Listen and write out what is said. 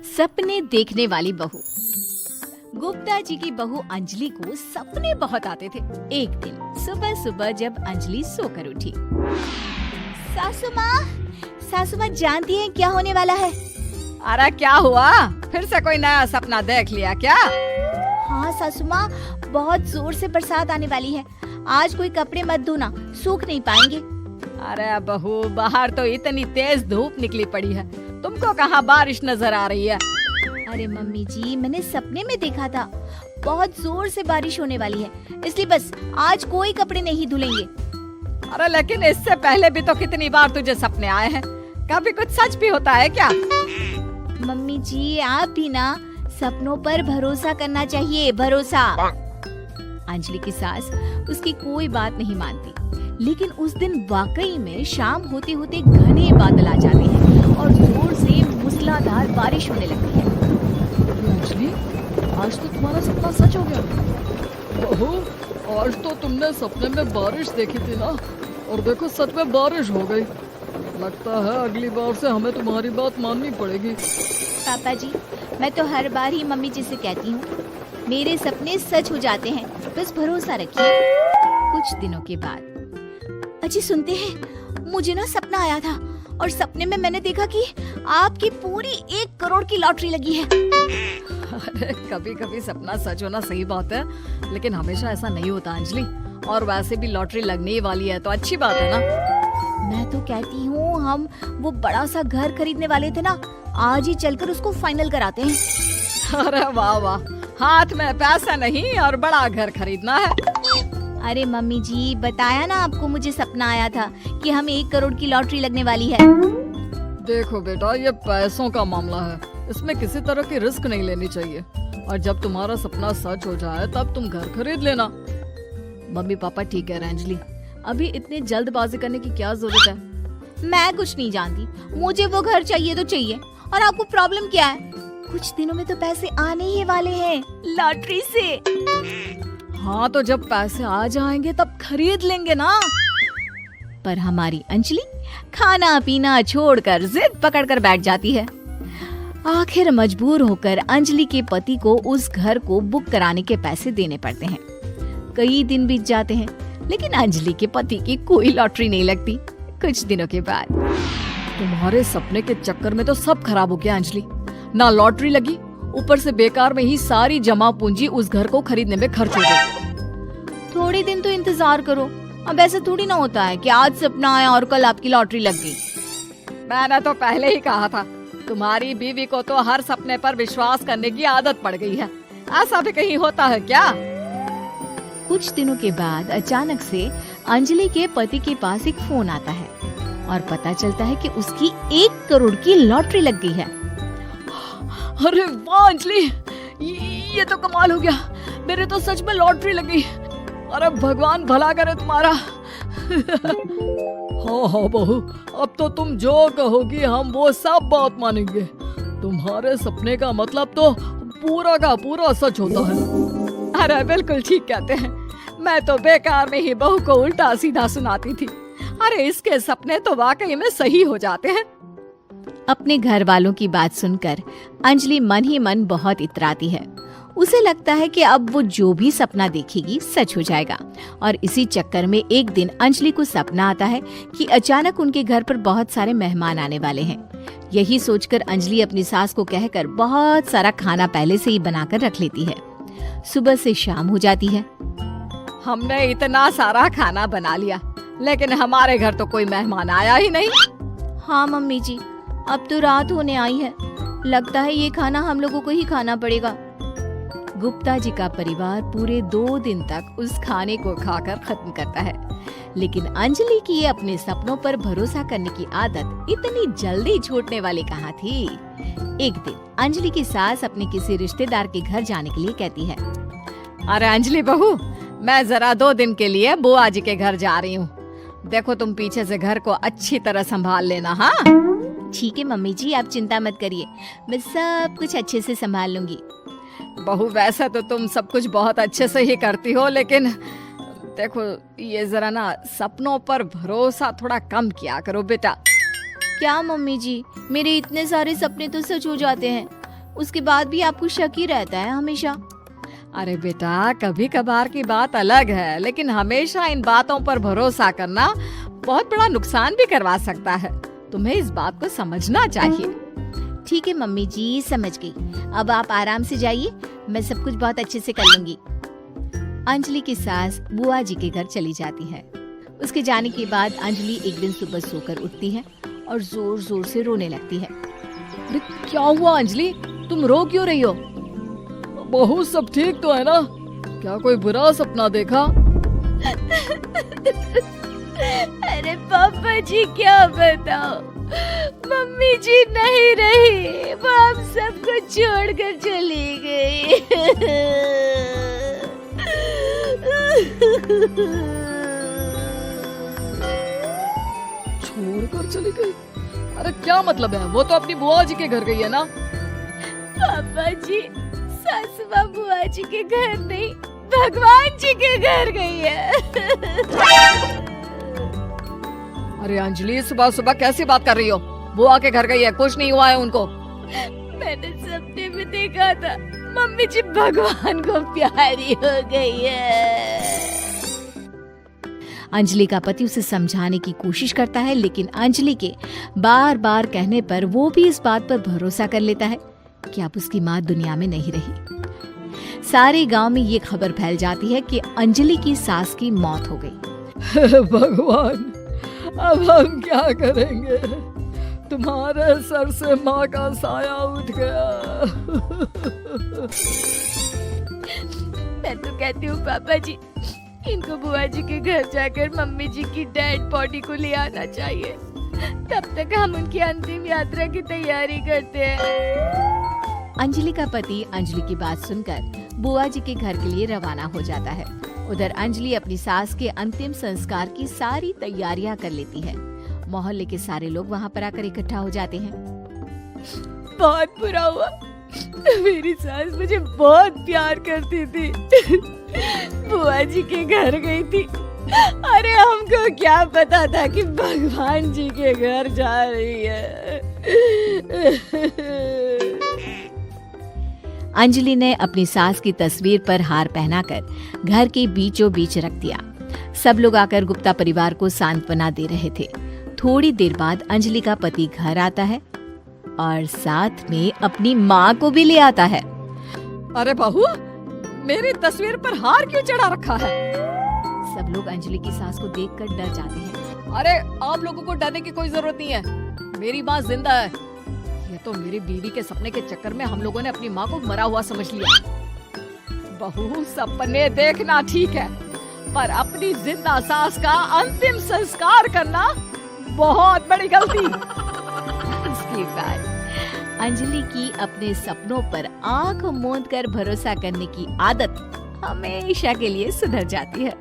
सपने देखने वाली बहू। गुप्ता जी की बहू अंजलि को सपने बहुत आते थे। एक दिन सुबह सुबह जब अंजलि सोकर उठी, सासू माँ जानती हैं क्या होने वाला है? अरे क्या हुआ, फिर से कोई नया सपना देख लिया क्या? हाँ सासू माँ, बहुत जोर से बरसात आने वाली है। आज कोई कपड़े मत धोना, सूख नहीं पाएंगे। अरे बहू, बाहर तो इतनी तेज धूप निकली पड़ी है, तुमको कहाँ बारिश नजर आ रही है? अरे मम्मी जी, मैंने सपने में देखा था बहुत जोर से बारिश होने वाली है, इसलिए बस आज कोई कपड़े नहीं धुलेंगे। अरे लेकिन इससे पहले भी तो कितनी बार तुझे सपने आए हैं, कभी कुछ सच भी होता है क्या? मम्मी जी, आप भी ना सपनों पर भरोसा करना चाहिए, भरोसा। अंजलि की सास उसकी कोई बात नहीं मानती, लेकिन उस दिन वाकई में शाम होते होते घने बादल आ जाते हैं और जोर से मूसलाधार बारिश होने लगती है। अंजलि, आज तो तुम्हारा सपना सच हो गया। बहू, आज तो तुमने सपने में बारिश देखी थी ना, और देखो सच में बारिश हो गई। लगता है अगली बार से हमें तुम्हारी बात माननी पड़ेगी। पापा जी, मैं तो हर बार ही मम्मी जी से कहती हूँ, मेरे सपने सच हो जाते हैं, बस भरोसा रखिए। कुछ दिनों के बाद, अजी सुनते हैं, मुझे ना सपना आया था और सपने में मैंने देखा कि आपकी पूरी 1 करोड़ की लॉटरी लगी है। अरे कभी कभी सपना सच होना सही बात है, लेकिन हमेशा ऐसा नहीं होता अंजलि। और वैसे भी लॉटरी लगने ही वाली है तो अच्छी बात है ना। मैं तो कहती हूँ, हम वो बड़ा सा घर खरीदने वाले थे ना, आज ही चलकर उसको फाइनल कराते हैं। अरे वाह वाह, हाथ में पैसा नहीं और बड़ा घर खरीदना है। अरे मम्मी जी, बताया ना आपको, मुझे सपना आया था कि हमें 1 करोड़ की लॉटरी लगने वाली है। देखो बेटा, ये पैसों का मामला है, इसमें किसी तरह की रिस्क नहीं लेनी चाहिए। और जब तुम्हारा सपना सच हो जाए तब तुम घर खरीद लेना। मम्मी पापा ठीक कह रहे हैं अंजलि, अभी इतनी जल्दबाजी करने की क्या जरूरत है? मैं कुछ नहीं जानती, मुझे वो घर चाहिए तो चाहिए। और आपको प्रॉब्लम क्या है? कुछ दिनों में तो पैसे आने ही वाले हैं लॉटरी से। हाँ तो जब पैसे आ जाएंगे तब खरीद लेंगे ना। पर हमारी अंजलि खाना पीना छोड़कर जिद पकड़कर बैठ जाती है। आखिर मजबूर होकर अंजलि के पति को उस घर को बुक कराने के पैसे देने पड़ते हैं। कई दिन बीत जाते हैं, लेकिन अंजलि के पति की कोई लॉटरी नहीं लगती। कुछ दिनों के बाद, तुम्हारे सपने के चक्कर में तो सब खराब हो गया अंजलि। ना लॉटरी लगी, ऊपर से बेकार में ही सारी जमा पूंजी उस घर को खरीदने में खर्च हो गई। थोड़े दिन तो इंतजार करो, अब ऐसा थोड़ी ना होता है कि आज सपना आया और कल आपकी लॉटरी लग गई। मैंने तो पहले ही कहा था, तुम्हारी बीवी को तो हर सपने पर विश्वास करने की आदत पड़ गई है। ऐसा भी कहीं होता है क्या? कुछ दिनों के बाद अचानक से अंजलि के पति के पास एक फोन आता है और पता चलता है कि उसकी 1 करोड़ की लॉटरी लग गई है। अरे वाह अंजलि, ये तो कमाल हो गया, मेरे तो सच में लॉटरी लगी। अरे भगवान भला करे तुम्हारा। हाँ हाँ बहू, अब तो तुम जो कहोगी हम वो सब बात मानेंगे। तुम्हारे सपने का मतलब तो पूरा का पूरा सच होता है। अरे बिल्कुल ठीक कहते हैं, मैं तो बेकार में ही बहू को उल्टा सीधा सुनाती थी। अरे इसके सपने तो वाकई में सही हो जाते हैं। अपने घर वालों की बात सुनकर अंजलि मन ही मन बहुत इतराती है। उसे लगता है कि अब वो जो भी सपना देखेगी सच हो जाएगा। और इसी चक्कर में एक दिन अंजलि को सपना आता है कि अचानक उनके घर पर बहुत सारे मेहमान आने वाले हैं। यही सोचकर अंजलि अपनी सास को कहकर बहुत सारा खाना पहले से ही बनाकर रख लेती है। सुबह से शाम हो जाती है। हमने इतना सारा खाना बना लिया, लेकिन हमारे घर तो कोई मेहमान आया ही नहीं। हाँ मम्मी जी, अब तो रात होने आई है, लगता है ये खाना हम लोगों को ही खाना पड़ेगा। गुप्ता जी का परिवार पूरे 2 दिन तक उस खाने को खाकर खत्म करता है, लेकिन अंजलि की ये अपने सपनों पर भरोसा करने की आदत इतनी जल्दी छूटने वाली कहाँ थी। एक दिन अंजलि की सास अपने किसी रिश्तेदार के घर जाने के लिए कहती है, अरे अंजलि बहू, मैं जरा 2 दिन के लिए बुआ जी के घर जा रही हूँ। देखो तुम पीछे से घर को अच्छी तरह संभाल लेना। हाँ ठीक है मम्मी जी, आप चिंता मत करिए, मैं सब कुछ अच्छे से संभाल लूंगी। बहू, वैसे तो तुम सब कुछ बहुत अच्छे से ही करती हो, लेकिन देखो ये जरा ना सपनों पर भरोसा थोड़ा कम किया करो बेटा। क्या मम्मी जी, मेरे इतने सारे सपने तो सच हो जाते हैं, उसके बाद भी आपको शक ही रहता है हमेशा। अरे बेटा, कभी कभार की बात अलग है, लेकिन हमेशा इन बातों पर भरोसा करना बहुत बड़ा नुकसान भी करवा सकता है। तुम्हें इस बात को समझना चाहिए। ठीक है मम्मी जी, समझ गई। अब आप आराम से जाइए, मैं सब कुछ बहुत अच्छे से कर लूंगी। अंजलि की सास बुआ जी के घर चली जाती है। उसके जाने के बाद अंजलि एक दिन सुबह सोकर उठती है और जोर जोर से रोने लगती है। अरे क्या हुआ अंजलि, तुम रो क्यों रही हो? बहू सब ठीक तो है ना? क्या कोई बुरा सपना देखा? अरे पापा जी क्या बताओ, मम्मी जी नहीं रही, वो हम सबको छोड़कर चली गई। छोड़कर चली गई? अरे क्या मतलब है? वो तो अपनी बुआ जी के घर गई है ना? पापा जी, सासू माँ बुआ जी के घर नहीं, भगवान जी के घर गई है। अरे अंजलि, सुबह सुबह कैसी बात कर रही हो? बुआ के घर गई है, कुछ नहीं हुआ है उनको। मैंने सपने में देखा था, मम्मी जी भगवान को प्यारी हो गई है। अंजलि का पति उसे समझाने की कोशिश करता है, लेकिन अंजलि के बार बार कहने पर वो भी इस बात पर भरोसा कर लेता है कि अब उसकी माँ दुनिया में नहीं रही। सारे गांव में ये खबर फैल जाती है कि अंजलि की सास की मौत हो गई। भगवान, अब हम क्या करेंगे? तुम्हारे सर से माँ का साया उठ गया। मैं तो कहती हूँ पापा जी, इनको बुआ जी के घर जाकर मम्मी जी की डेड बॉडी को ले आना चाहिए, तब तक हम उनकी अंतिम यात्रा की तैयारी करते हैं। अंजलि का पति अंजलि की बात सुनकर बुआ जी के घर के लिए रवाना हो जाता है। उधर अंजलि अपनी सास के अंतिम संस्कार की सारी तैयारियां कर लेती है। मोहल्ले के सारे लोग वहां पर आकर इकट्ठा हो जाते हैं। बहुत बुरा हुआ, मेरी सास मुझे बहुत प्यार करती थी, बुआ जी के घर गई थी। अरे हमको क्या पता था कि भगवान जी के घर जा रही है। अंजलि ने अपनी सास की तस्वीर पर हार पहनाकर घर के बीचों बीच रख दिया। सब लोग आकर गुप्ता परिवार को सांत्वना दे रहे थे। थोड़ी देर बाद अंजलि का पति घर आता है और साथ में अपनी माँ को भी ले आता है। अरे बहू, मेरी तस्वीर पर हार क्यों चढ़ा रखा है? सब लोग अंजलि की सास को देखकर डर जाते हैं। अरे आप लोगों को डरने की कोई जरूरत नहीं है, मेरी माँ जिंदा है। ये तो मेरी बीवी के सपने के चक्कर में हम लोगों ने अपनी माँ को मरा हुआ समझ लिया। बहू, सपने देखना ठीक है, पर अपनी जिंदा सास का अंतिम संस्कार करना बहुत बड़ी गलती। इसके बाद अंजलि की अपने सपनों पर आंख मूंद कर भरोसा करने की आदत हमेशा के लिए सुधर जाती है।